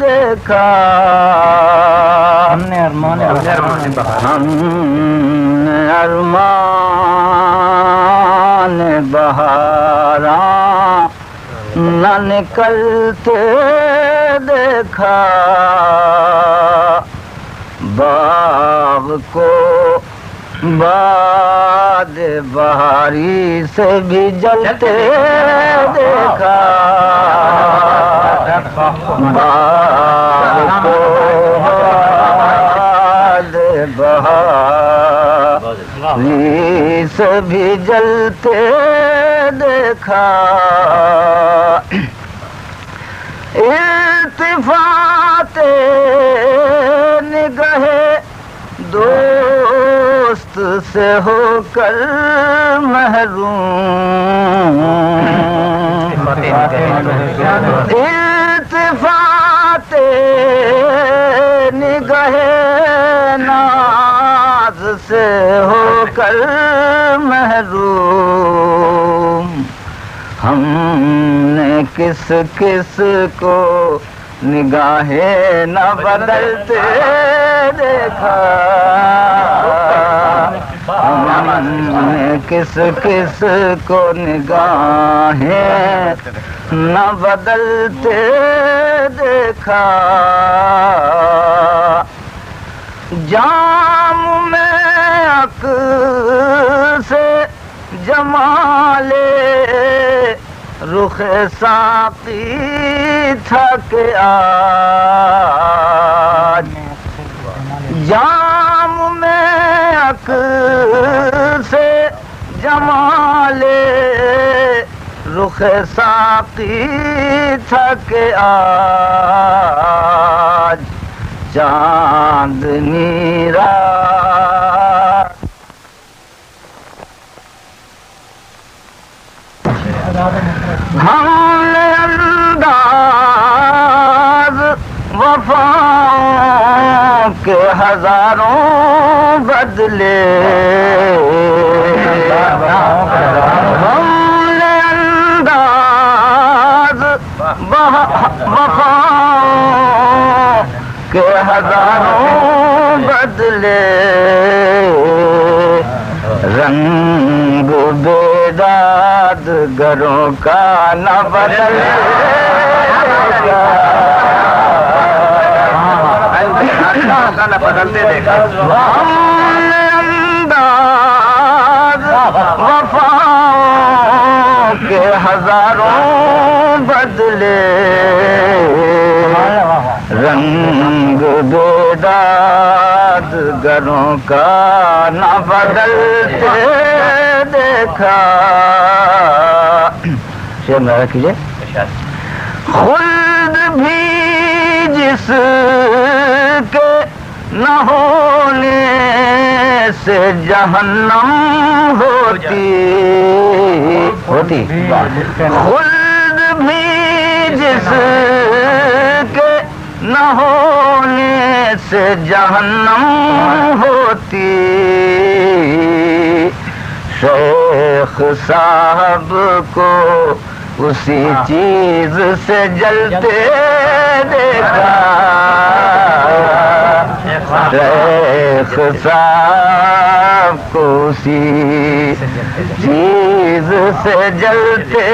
دیکھا، ہم نے ارمان بہاراں نہ نکلتے دیکھا، باغ کو باد بہاری سے بھی جلتے دیکھا، باغ کو باد بہاری سے بھی جلتے دیکھا، الطفات نگاہیں دوست سے ہو کر محروم، الطفات نگاہیں ناز سے ہو کر محروم، ہم نے کس کس کو نگاہیں نہ بدلتے دیکھا، ہم نے کس کس کو نگاہیں نہ بدلتے دیکھا، جام میں عکس سے جمال رخ ساقی تھا کہ آج، جام میں عکس سے جمال رخ ساقی تھا کہ آج، چاندنی رات ہم نے انداز وفاوں کے ہزاروں بدلے، ہم نے انداز وفاوں کے ہزاروں بدلے، رنگ بیداد گروں کا نہ بدلے، بدلتے دیکھا، ہم نے انداز وفاوں کے ہزاروں بدلے، رنگ بیداد گروں کا نہ بدلتے دیکھا، شعر میں کیجیے، خلد بھی جس کے نہ ہونے سے جہنم ہوتی، خلد بھی جس کے نہ ہونے سے جہنم ہوتی، شیخ صاحب کو اسی چیز سے جلتے دیکھا، شیخ صاحب کو اسی چیز سے جلتے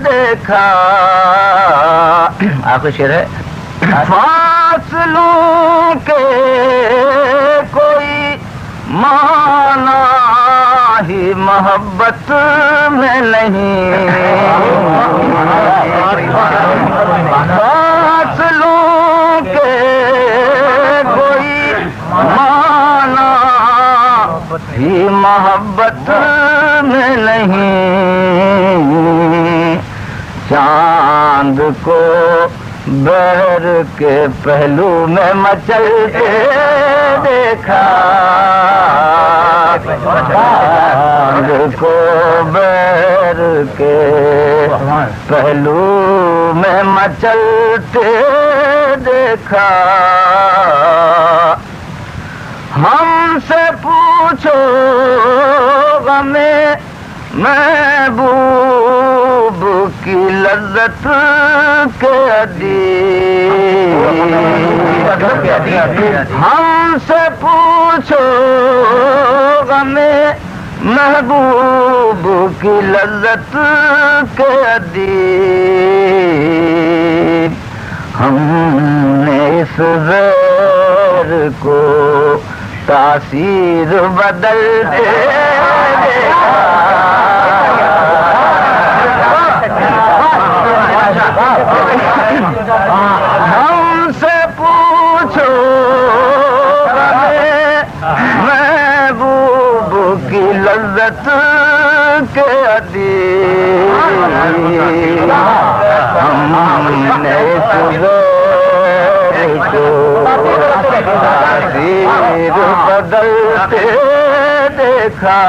دیکھا، آخری شعر ہے، فاصلوں کے کوئی معنی ہی محبت میں نہیں، فاصلوں کے کوئی معنی ہی محبت میں نہیں، چاند کو بہر کے پہلو میں مچلتے دیکھا، چاند کو بہر کے پہلو میں مچلتے دیکھا، ہم سے پوچھو غم محبوب کی لذت کے ادیب، ہم سے پوچھو غم محبوب کی لذت کے ادیب، ہم نے اس زہر کو تاثیر بدلتے ہم سے پوچھو محبوب کی لذت کے ادیب، ہم نے تجھے کو تاثیر بدلتے دیکھا،